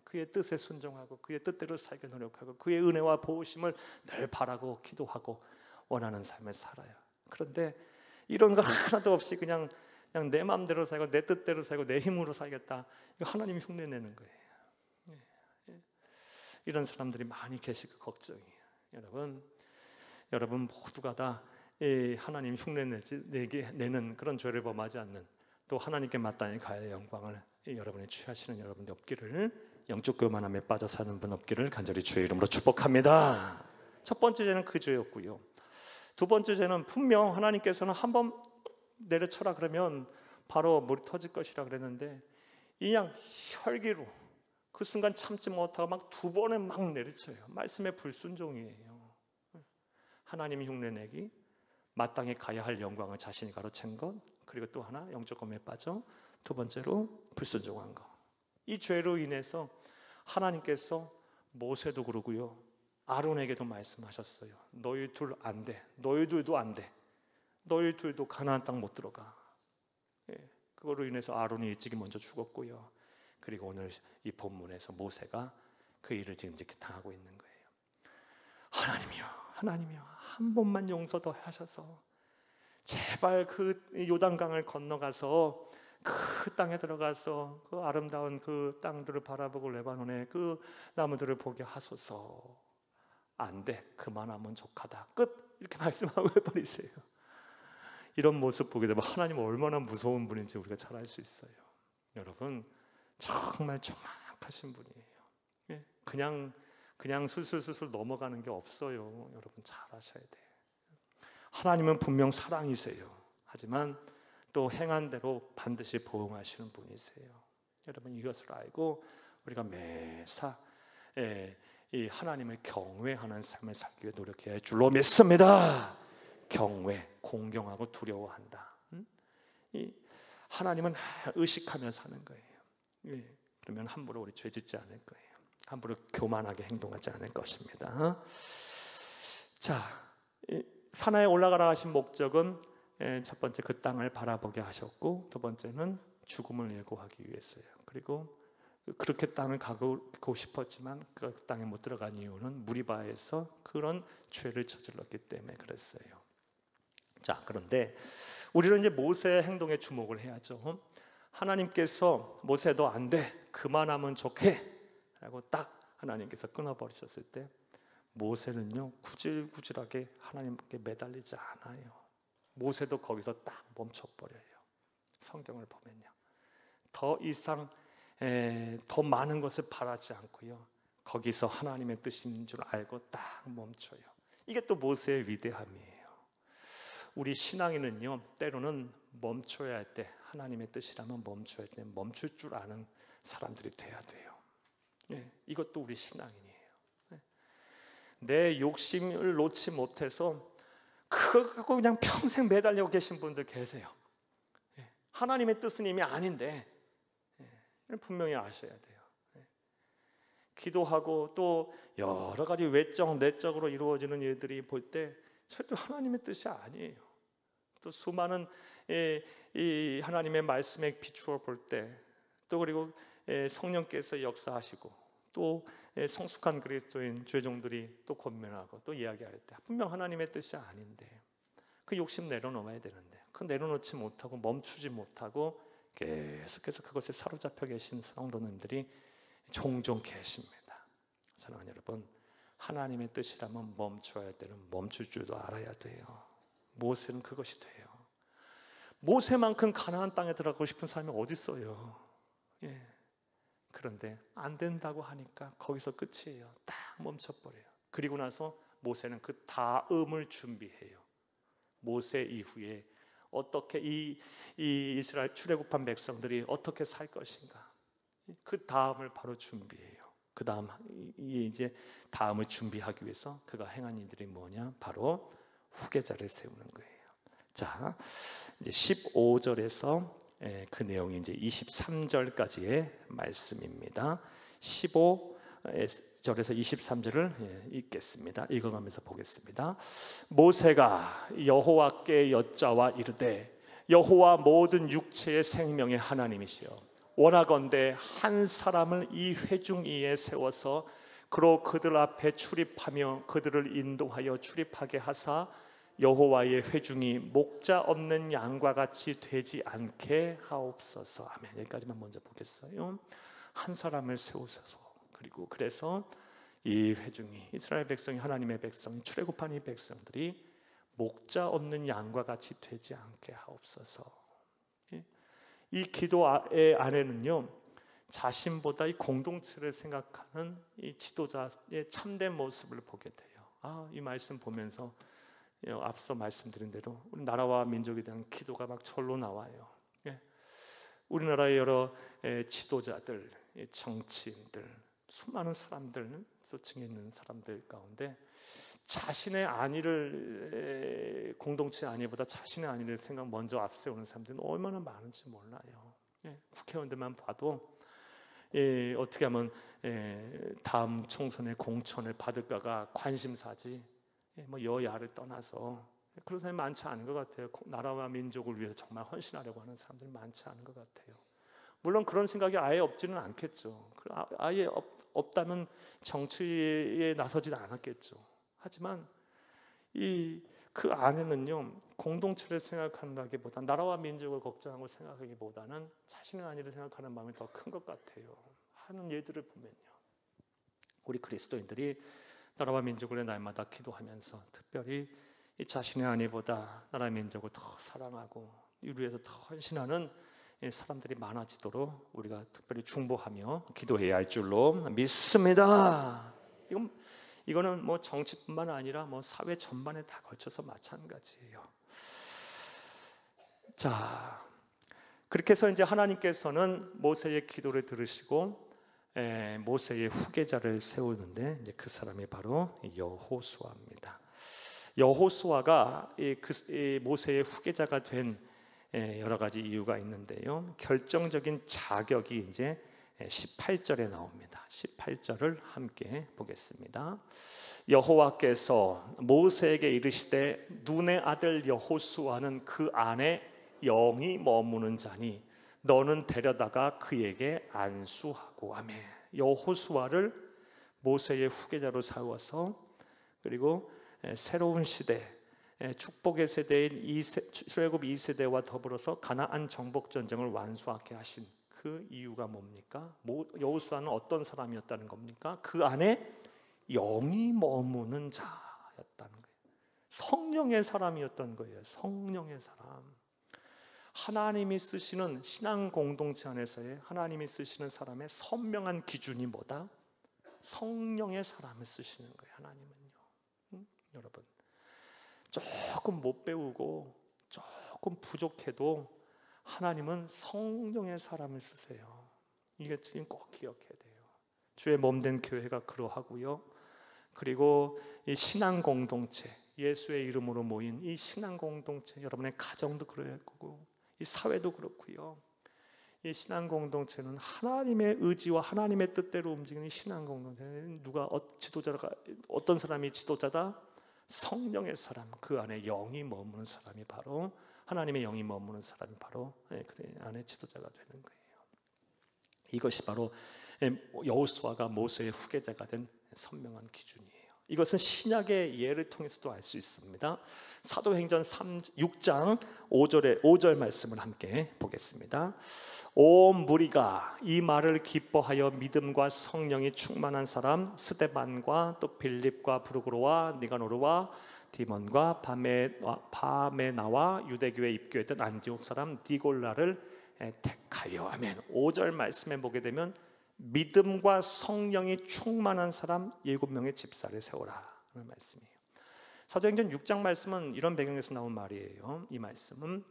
그의 뜻에 순종하고 그의 뜻대로 살게 노력하고 그의 은혜와 보호심을 늘 바라고 기도하고 원하는 삶을 살아요. 그런데 이런 거 하나도 없이 그냥 내 마음대로 살고 내 뜻대로 살고 내 힘으로 살겠다, 이거 하나님이 흉내내는 거예요. 이런 사람들이 많이 계시고 걱정이에요. 여러분 모두가 다 하나님 흉내 내는 그런 죄를 범하지 않는, 또 하나님께 마땅히 가야 영광을 여러분이 취하시는 여러분이 없기를, 영적 교만함에 빠져 사는 분 없기를 간절히 주의 이름으로 축복합니다. 첫 번째 죄는 그 죄였고요. 두 번째 죄는 분명 하나님께서는 한 번 내려쳐라 그러면 바로 물이 터질 것이라 그랬는데, 그냥 혈기로 그 순간 참지 못하고 막 두 번에 막 내리쳐요. 말씀의 불순종이에요. 하나님이 흉내내기, 마땅히 가야 할 영광을 자신이 가로챈 것, 그리고 또 하나 영적 검에 빠져 두 번째로 불순종한 것. 이 죄로 인해서 하나님께서 모세도 그러고요, 아론에게도 말씀하셨어요. 너희 둘 안 돼. 너희 둘도 안 돼. 너희 둘도 가나안 땅 못 들어가. 그거로 인해서 아론이 일찍이 먼저 죽었고요. 그리고 오늘 이 본문에서 모세가 그 일을 지금 이렇게 당하고 있는 거예요. 하나님이요, 한 번만 용서 더 하셔서 제발 그 요단강을 건너가서 그 땅에 들어가서 그 아름다운 그 땅들을 바라보고 레바논의 그 나무들을 보게 하소서. 안 돼, 그만하면 족하다, 끝, 이렇게 말씀하고 해버리세요. 이런 모습 보게 되면 하나님 얼마나 무서운 분인지 우리가 잘 알 수 있어요. 여러분 정말 정확하신 분이에요. 그냥 술술술술 넘어가는 게 없어요. 여러분 잘 아셔야 돼요. 하나님은 분명 사랑이세요. 하지만 또 행한 대로 반드시 보응하시는 분이세요. 여러분 이것을 알고 우리가 매사 이 하나님을 경외하는 삶을 살기 위해 노력해야 할 줄로 믿습니다. 경외, 공경하고 두려워한다. 이 하나님은 의식하며 사는 거예요. 그러면 함부로 우리 죄짓지 않을 거예요. 함부로 교만하게 행동하지 않을 것입니다. 자, 산하에 올라가라 하신 목적은 첫 번째 그 땅을 바라보게 하셨고, 두 번째는 죽음을 예고하기 위해서요. 그리고 그렇게 땅을 가고 싶었지만 그 땅에 못 들어간 이유는 무리바에서 그런 죄를 저질렀기 때문에 그랬어요. 자, 그런데 우리는 이제 모세의 행동에 주목을 해야죠. 하나님께서 모세도 안 돼, 그만하면 좋게 라고 딱 하나님께서 끊어버리셨을 때 모세는요 구질구질하게 하나님께 매달리지 않아요. 모세도 거기서 딱 멈춰버려요. 성경을 보면요, 더 이상 더 많은 것을 바라지 않고요, 거기서 하나님의 뜻인 줄 알고 딱 멈춰요. 이게 또 모세의 위대함이에요. 우리 신앙인은요 때로는 멈춰야 할 때, 하나님의 뜻이라면 멈춰야 할 때 멈출 줄 아는 사람들이 돼야 돼요. 이것도 우리 신앙인이에요. 내 욕심을 놓지 못해서 그걸 갖고 그냥 평생 매달려 계신 분들 계세요. 하나님의 뜻은 이미 아닌데 분명히 아셔야 돼요. 기도하고 또 여러 가지 외적 내적으로 이루어지는 일들이 볼 때 절대 하나님의 뜻이 아니에요. 또 수많은 이 하나님의 말씀에 비추어 볼 때, 또 그리고 성령께서 역사하시고 또 성숙한 그리스도인 죄종들이 또 권면하고 또 이야기할 때 분명 하나님의 뜻이 아닌데 그 욕심 내려놓아야 되는데 그 내려놓지 못하고 멈추지 못하고 계속해서 그것에 사로잡혀 계신 성도님들이 종종 계십니다. 사랑하는 여러분, 하나님의 뜻이라면 멈춰야 할 때는 멈출 줄도 알아야 돼요. 모세는 그것이 돼요. 모세만큼 가나안 땅에 들어가고 싶은 사람이 어디 있어요? 그런데 안 된다고 하니까 거기서 끝이에요. 딱 멈춰버려요. 그리고 나서 모세는 그 다음을 준비해요. 모세 이후에 어떻게 이 이스라엘 출애굽한 백성들이 어떻게 살 것인가, 그 다음을 바로 준비해요. 그 다음 이제 다음을 준비하기 위해서 그가 행한 일들이 뭐냐, 바로 후계자를 세우는 거예요. 자, 이제 15절에서 그 내용이 이제 23절까지의 말씀입니다. 15절에서 23절을 읽겠습니다. 읽어가면서 보겠습니다. 모세가 여호와께 여짜와 이르되, 여호와 모든 육체의 생명의 하나님이시여, 원하건대 한 사람을 이 회중 위에 세워서 그로 그들 앞에 출입하며 그들을 인도하여 출입하게 하사 여호와의 회중이 목자 없는 양과 같이 되지 않게 하옵소서. 아멘. 여기까지만 먼저 보겠어요. 한 사람을 세우셔서, 그리고 그래서 이 회중이, 이스라엘 백성이, 하나님의 백성이, 출애굽한 이 백성들이 목자 없는 양과 같이 되지 않게 하옵소서. 이 기도의 안에는요, 자신보다 이 공동체를 생각하는 이 지도자의 참된 모습을 보게 돼요. 이 말씀 보면서 앞서 말씀드린 대로 우리 나라와 민족에 대한 기도가 막 절로 나와요. 우리나라의 여러 지도자들, 정치인들, 수많은 사람들, 소층에 있는 사람들 가운데 자신의 안위를, 공동체 안위보다 자신의 안위를 생각 먼저 앞세우는 사람들은 얼마나 많은지 몰라요. 국회의원들만 봐도 어떻게 하면 다음 총선에 공천을 받을까가 관심사지, 뭐 여야를 떠나서 그런 사람이 많지 않은 것 같아요. 나라와 민족을 위해서 정말 헌신하려고 하는 사람들이 많지 않은 것 같아요. 물론 그런 생각이 아예 없지는 않겠죠. 아예 없다면 정치에 나서지는 않았겠죠. 하지만 그 안에는요, 공동체를 생각한다기보다, 나라와 민족을 걱정하고 생각하기보다는 자신의 안위를 생각하는 마음이 더 큰 것 같아요. 하는 예들을 보면요, 우리 그리스도인들이 나라와 민족을 날마다 기도하면서 특별히 이 자신의 안위보다 나라 민족을 더 사랑하고 이를 위해서 더 헌신하는 사람들이 많아지도록 우리가 특별히 중보하며 기도해야 할 줄로 믿습니다. 이거는 뭐 정치뿐만 아니라 뭐 사회 전반에 다 걸쳐서 마찬가지예요. 자, 그렇게 해서 이제 하나님께서는 모세의 기도를 들으시고 모세의 후계자를 세우는데, 이제 그 사람이 바로 여호수아입니다. 여호수아가 모세의 후계자가 된 여러 가지 이유가 있는데요, 결정적인 자격이 이제 18절에 나옵니다. 18절을 함께 보겠습니다. 여호와께서 모세에게 이르시되 눈의 아들 여호수아는 그 안에 영이 머무는 자니 너는 데려다가 그에게 안수하고 하매. 여호수아를 모세의 후계자로 세워서, 그리고 새로운 시대, 축복의 세대인 출애굽 2세대와 더불어서 가나안 정복 전쟁을 완수하게 하신 그 이유가 뭡니까? 여호수아는 어떤 사람이었다는 겁니까? 그 안에 영이 머무는 자였다는 거예요. 성령의 사람이었던 거예요. 성령의 사람. 하나님이 쓰시는 신앙 공동체 안에서의 하나님이 쓰시는 사람의 선명한 기준이 뭐다? 성령의 사람을 쓰시는 거예요. 하나님은요. 여러분, 조금 못 배우고 조금 부족해도 하나님은 성령의 사람을 쓰세요. 이게 지금 꼭 기억해야 돼요. 주의 몸된 교회가 그러하고요. 그리고 이 신앙 공동체, 예수의 이름으로 모인 이 신앙 공동체, 여러분의 가정도 그럴 거고 이 사회도 그렇고요. 이 신앙 공동체는 하나님의 의지와 하나님의 뜻대로 움직이는 신앙 공동체는 지도자가 어떤 사람이 지도자다? 성령의 사람, 그 안에 영이 머무는 사람이 바로, 하나님의 영이 머무는 사람이 바로 그 안에 지도자가 되는 거예요. 이것이 바로 여호수아가 모세의 후계자가 된 선명한 기준이에요. 이것은 신약의 예를 통해서도 알 수 있습니다. 사도행전 6장 5절 말씀을 함께 보겠습니다. 온 무리가 이 말을 기뻐하여 믿음과 성령이 충만한 사람 스데반과 또 빌립과 브루고로와 니가노르와 디몬과 바메나와 유대교에 입교했던 안디옥 사람 디골라를 택하여. 아멘. 5절 말씀에 보게 되면 믿음과 성령이 충만한 사람 7명의 집사를 세우라 하는 말씀이에요. 사도행전 6장 말씀은 이런 배경에서 나온 말이에요. 이 말씀은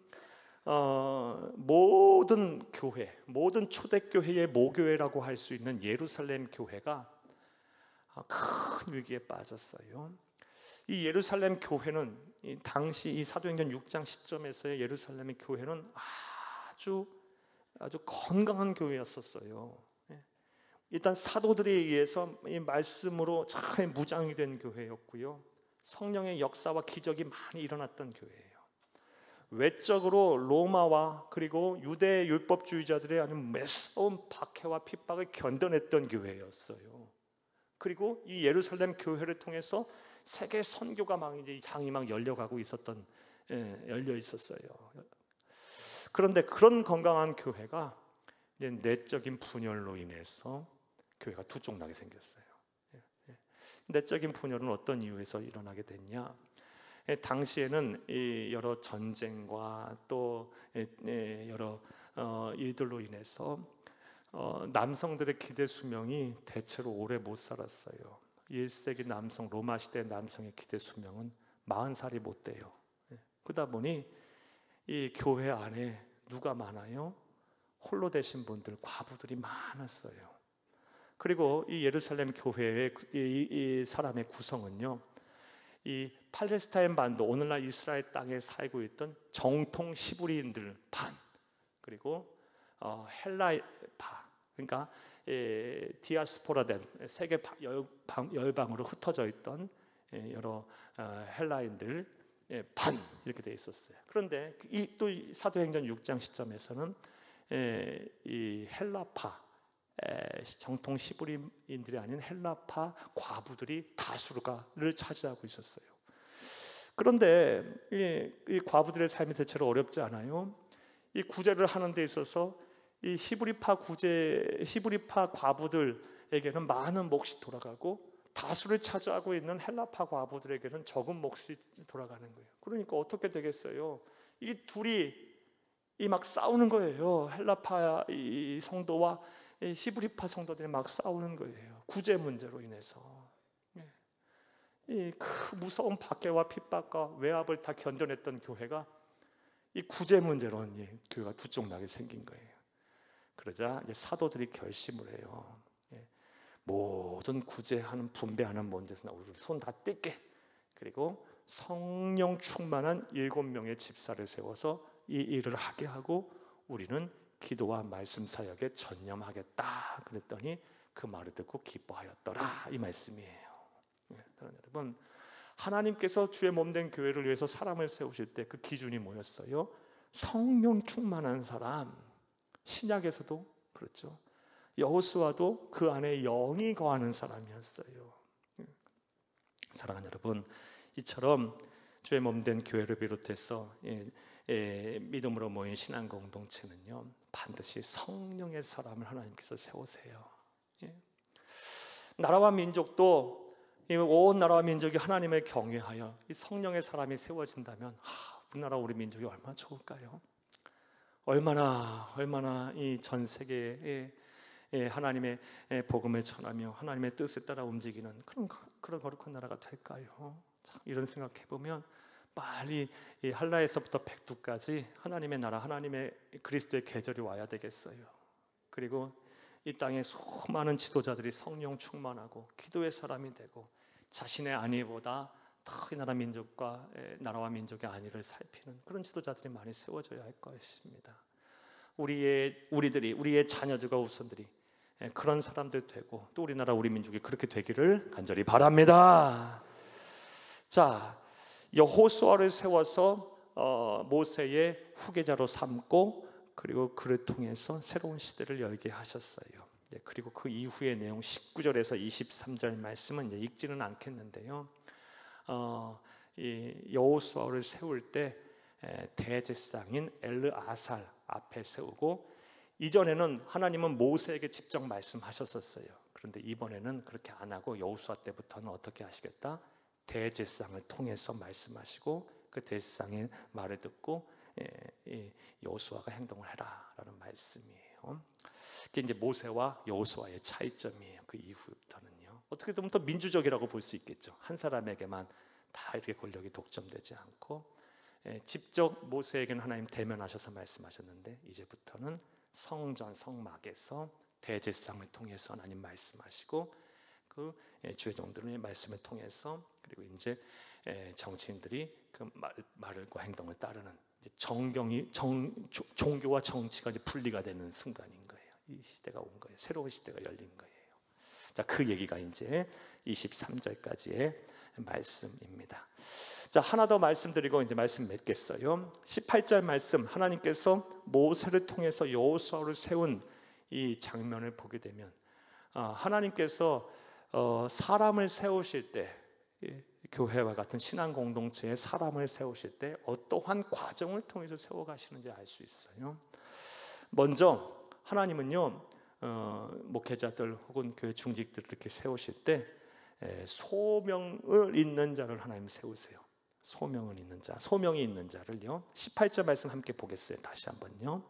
모든 교회, 모든 초대교회의 모교회라고 할 수 있는 예루살렘 교회가 큰 위기에 빠졌어요. 이 예루살렘 교회는 당시 이 사도행전 6장 시점에서의 예루살렘의 교회는 아주 건강한 교회였었어요. 일단 사도들에 의해서 이 말씀으로 잘 무장이 된 교회였고요. 성령의 역사와 기적이 많이 일어났던 교회예요. 외적으로 로마와 그리고 유대 율법주의자들의 아주 매서운 박해와 핍박을 견뎌냈던 교회였어요. 그리고 이 예루살렘 교회를 통해서 세계 선교가 막 이제 장이 막 열려 있었어요. 그런데 그런 건강한 교회가 이제 내적인 분열로 인해서 교회가 두쪽나게 생겼어요. 내적인 분열은 어떤 이유에서 일어나게 됐냐? 당시에는 이 여러 전쟁과 또 여러 일들로 인해서 남성들의 기대 수명이 대체로 오래 못 살았어요. 1세기 남성, 로마 시대 남성의 기대 수명은 40살이 못 돼요. 그러다 보니 이 교회 안에 누가 많아요? 홀로 되신 분들, 과부들이 많았어요. 그리고 이 예루살렘 교회의 이 사람의 구성은요, 이 팔레스타인 반도, 오늘날 이스라엘 땅에 살고 있던 정통 시브리인들 반, 그리고 헬라파, 그러니까 디아스포라된 세계 열방으로 흩어져 있던 여러 헬라인들 반, 이렇게 돼 있었어요. 그런데 또 사도행전 6장 시점에서는 이 헬라파, 정통 시브리인들이 아닌 헬라파 과부들이 다수를 차지하고 있었어요. 그런데 이 과부들의 삶이 대체로 어렵지 않아요. 이 구제를 하는 데 있어서 이 히브리파 과부들에게는 많은 몫이 돌아가고, 다수를 차지하고 있는 헬라파 과부들에게는 적은 몫이 돌아가는 거예요. 그러니까 어떻게 되겠어요? 이 둘이 막 싸우는 거예요. 헬라파 이 성도와 히브리파 성도들이 막 싸우는 거예요. 구제 문제로 인해서. 이 그 무서운 박해와 핍박과 외압을 다 견뎌냈던 교회가 이 구제 문제로 교회가 부쩍나게 생긴 거예요. 그러자 이제 사도들이 결심을 해요. 모든 구제하는 분배하는 문제에서 우리 손 다 뗄게. 그리고 성령 충만한 7명의 집사를 세워서 이 일을 하게 하고 우리는 기도와 말씀 사역에 전념하겠다. 그랬더니 그 말을 듣고 기뻐하였더라, 이 말씀이에요. 여러분, 하나님께서 주의 몸된 교회를 위해서 사람을 세우실 때 그 기준이 뭐였어요? 성령 충만한 사람. 신약에서도 그렇죠. 여호수아도 그 안에 영이 거하는 사람이었어요. 사랑하는 여러분, 이처럼 주의 몸된 교회를 비롯해서 믿음으로 모인 신앙 공동체는요, 반드시 성령의 사람을 하나님께서 세우세요. 나라와 민족도, 온 나라와 민족이 하나님을 경외하여 이 성령의 사람이 세워진다면 우리나라 우리 민족이 얼마나 좋을까요? 얼마나 이 전 세계에 하나님의 복음을 전하며 하나님의 뜻에 따라 움직이는 그런 거룩한 나라가 될까요? 참, 이런 생각해 보면 빨리 이 할라에서부터 백두까지 하나님의 나라, 하나님의 그리스도의 계절이 와야 되겠어요. 그리고 이 땅에 수많은 지도자들이 성령 충만하고 기도의 사람이 되고 자신의 안위보다 더 이 나라 민족과 나라와 민족의 안위를 살피는 그런 지도자들이 많이 세워져야 할 것입니다. 우리의 자녀들과 후손들이 그런 사람들 되고, 또 우리나라 우리 민족이 그렇게 되기를 간절히 바랍니다. 자, 여호수아를 세워서 모세의 후계자로 삼고, 그리고 그를 통해서 새로운 시대를 열게 하셨어요. 그리고 그 이후의 내용 19절에서 23절 말씀은 이제 읽지는 않겠는데요, 이 여호수아를 세울 때 대제사장인 엘르아살 앞에 세우고, 이전에는 하나님은 모세에게 직접 말씀하셨었어요. 그런데 이번에는 그렇게 안 하고 여호수아 때부터는 어떻게 하시겠다? 대제사장을 통해서 말씀하시고, 그 대제사장의 말을 듣고 여호수아가 행동을 해라라는 말씀이에요. 이게 이제 모세와 여호수아의 차이점이에요. 그 이후부터는요, 어떻게 보면 더 민주적이라고 볼 수 있겠죠. 한 사람에게만 다 이렇게 권력이 독점되지 않고, 직접 모세에게는 하나님 대면하셔서 말씀하셨는데, 이제부터는 성전 성막에서 대제사장을 통해서 하나님 말씀하시고, 그 주의 종들의 말씀을 통해서, 그리고 이제 정치인들이 그 말과 행동을 따르는 이제 종교와 정치가 이제 분리가 되는 순간인 거예요. 이 시대가 온 거예요. 새로운 시대가 열린 거예요. 자, 그 얘기가 이제 23절까지의 말씀입니다. 자, 하나 더 말씀드리고 이제 말씀 맺겠어요. 18절 말씀, 하나님께서 모세를 통해서 여호수아를 세운 이 장면을 보게 되면, 하나님께서 사람을 세우실 때, 교회와 같은 신앙 공동체에 사람을 세우실 때 어떠한 과정을 통해서 세워가시는지 알 수 있어요. 먼저 하나님은요, 목회자들 혹은 교회 중직들을 이렇게 세우실 때 소명을 있는 자를 하나님 세우세요. 소명을 있는 자, 소명이 있는 자를요. 18절 말씀 함께 보겠어요. 다시 한번요.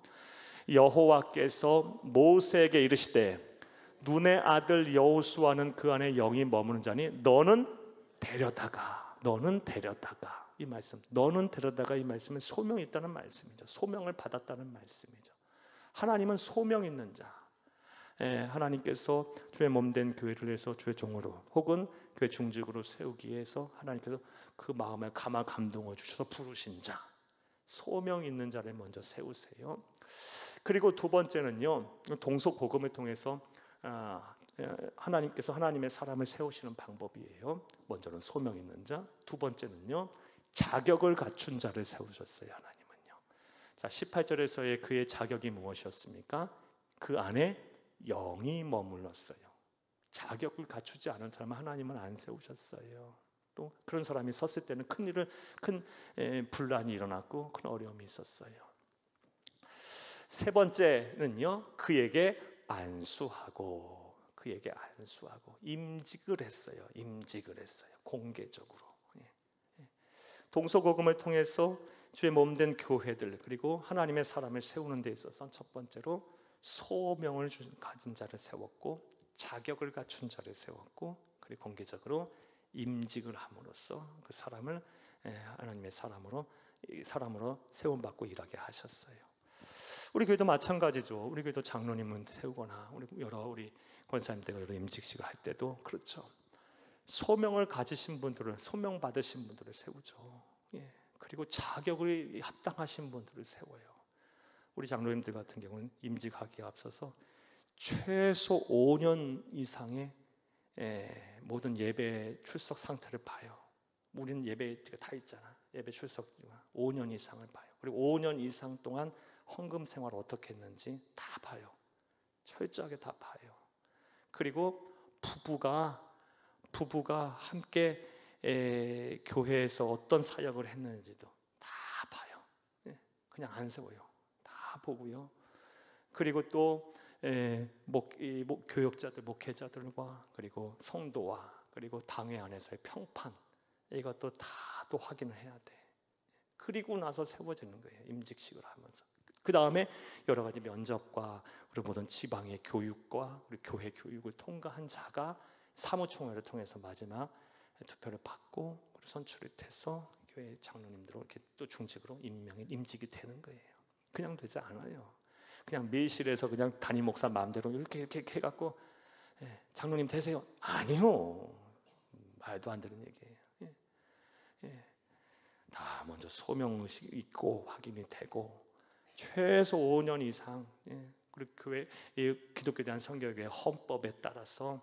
여호와께서 모세에게 이르시되 눈의 아들 여호수아는 그 안에 영이 머무는 자니 너는 데려다가, 너는 데려다가. 이 말씀, 너는 데려다가, 이 말씀은 소명이 있다는 말씀이죠. 소명을 받았다는 말씀이죠. 하나님은 소명 있는 자, 하나님께서 주의 몸된 교회를 위해서 주의 종으로 혹은 교회 중직으로 세우기 위해서 하나님께서 그 마음에 감동을 주셔서 부르신 자, 소명 있는 자를 먼저 세우세요. 그리고 두 번째는요, 동서복음을 통해서 하나님께서 하나님의 사람을 세우시는 방법이에요. 먼저는 소명 있는 자, 두 번째는요, 자격을 갖춘 자를 세우셨어요. 하나님은요. 자, 18절에서의 그의 자격이 무엇이었습니까? 그 안에 영이 머물렀어요. 자격을 갖추지 않은 사람은 하나님은 안 세우셨어요. 또 그런 사람이 섰을 때는 큰 분란이 일어났고 큰 어려움이 있었어요. 세 번째는요, 그에게 안수하고 임직을 했어요. 공개적으로. 동서고금을 통해서 주의 몸된 교회들 그리고 하나님의 사람을 세우는 데 있어서 첫 번째로 소명을 가진 자를 세웠고, 자격을 갖춘 자를 세웠고, 그리고 공개적으로 임직을 함으로써 그 사람을 하나님의 사람으로 세움받고 일하게 하셨어요. 우리 교회도 마찬가지죠. 우리 교회도 장로님을 세우거나 우리 권사님들 여러 임직식을 할 때도 그렇죠. 소명을 가지신 분들을, 소명 받으신 분들을 세우죠. 그리고 자격을 합당하신 분들을 세워요. 우리 장로님들 같은 경우는 임직하기에 앞서서 최소 5년 이상의 모든 예배 출석 상태를 봐요. 우리는 예배 다 있잖아. 예배 출석 5년 이상을 봐요. 그리고 5년 이상 동안 헌금 생활을 어떻게 했는지 다 봐요. 철저하게 다 봐요. 그리고 부부가 함께 교회에서 어떤 사역을 했는지도 다 봐요. 그냥 안 세워요. 다 보고요. 그리고 또 교역자들, 목회자들과 그리고 성도와 그리고 당회 안에서의 평판, 이것도 다 또 확인을 해야 돼. 그리고 나서 세워지는 거예요. 임직식을 하면서. 그 다음에 여러 가지 면접과 그리고 모든 지방의 교육과 우리 교회 교육을 통과한 자가 사무총회를 통해서 마지막 투표를 받고 그리고 선출이 돼서 교회 장로님들로 이렇게 또 중직으로 임직이 되는 거예요. 그냥 되지 않아요. 그냥 밀실에서 그냥 담임 목사 마음대로 이렇게 해갖고 장로님 되세요. 아니요. 말도 안 되는 얘기예요. 다 먼저 소명의식이 있고 확인이 되고 최소 5년 이상, 그리고 교회 기독교에 대한 성경의 헌법에 따라서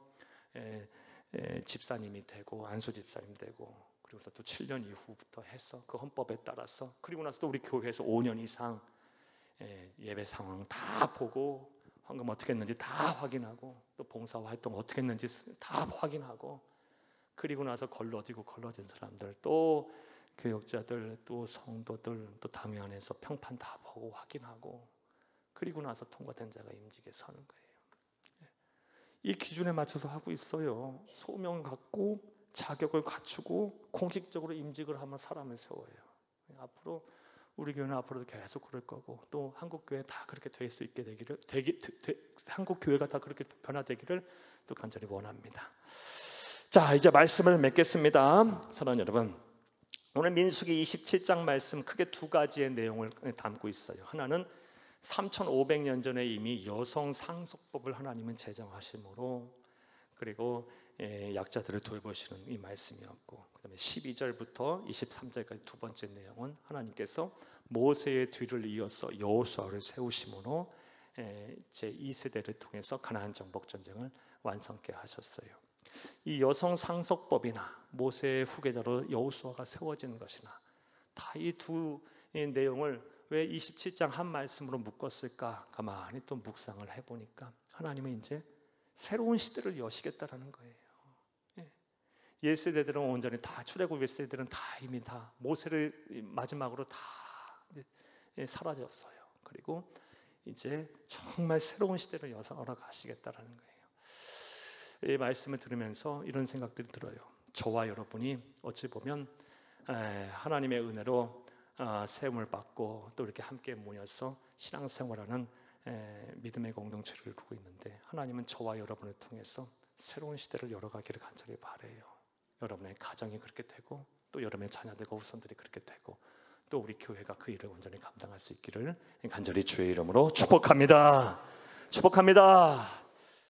집사님이 되고 안수 집사님 되고, 그리고서 또 7년 이후부터 해서 그 헌법에 따라서, 그리고 나서 또 우리 교회에서 5년 이상 예배 상황 다 보고 헌금 어떻게 했는지 다 확인하고 또 봉사 활동 어떻게 했는지 다 확인하고, 그리고 나서 걸러진 사람들, 또 교역자들, 또 성도들, 또 당회 안에서 평판 다 보고 확인하고, 그리고 나서 통과된 자가 임직에 서는 거예요. 이 기준에 맞춰서 하고 있어요. 소명 갖고 자격을 갖추고 공식적으로 임직을 하면 사람을 세워요. 앞으로 우리 교회는 앞으로도 계속 그럴 거고, 또 한국 교회 다 그렇게 될 수 있게 한국 교회가 다 그렇게 변화되기를 또 간절히 원합니다. 자, 이제 말씀을 맺겠습니다. 사랑하는 여러분, 오늘 민수기 27장 말씀 크게 두 가지의 내용을 담고 있어요. 하나는 3500년 전에 이미 여성 상속법을 하나님은 제정하심으로, 그리고 약자들을 돌보시는 이 말씀이었고, 그 다음에 12절부터 23절까지 두 번째 내용은 하나님께서 모세의 뒤를 이어서 여호수아를 세우심으로 제2세대를 통해서 가나안 정복 전쟁을 완성케 하셨어요. 이 여성 상속법이나 모세의 후계자로 여호수아가 세워진 것이나 다 이 두 내용을 왜 27장 한 말씀으로 묶었을까 가만히 또 묵상을 해보니까 하나님은 이제 새로운 시대를 여시겠다라는 거예요. 옛 세대들은 온전히 다 출애굽 옛 세대들은 다 이미 다 모세를 마지막으로 다 사라졌어요. 그리고 이제 정말 새로운 시대를 열어가시겠다라는 거예요. 이 말씀을 들으면서 이런 생각들이 들어요. 저와 여러분이 어찌 보면 하나님의 은혜로 세움을 받고 또 이렇게 함께 모여서 신앙생활하는 믿음의 공동체를 이루고 있는데, 하나님은 저와 여러분을 통해서 새로운 시대를 열어가기를 간절히 바라요. 여러분의 가정이 그렇게 되고 또 여러분의 자녀들과 후손들이 그렇게 되고 또 우리 교회가 그 일을 온전히 감당할 수 있기를 간절히 주의 이름으로 축복합니다. 축복합니다.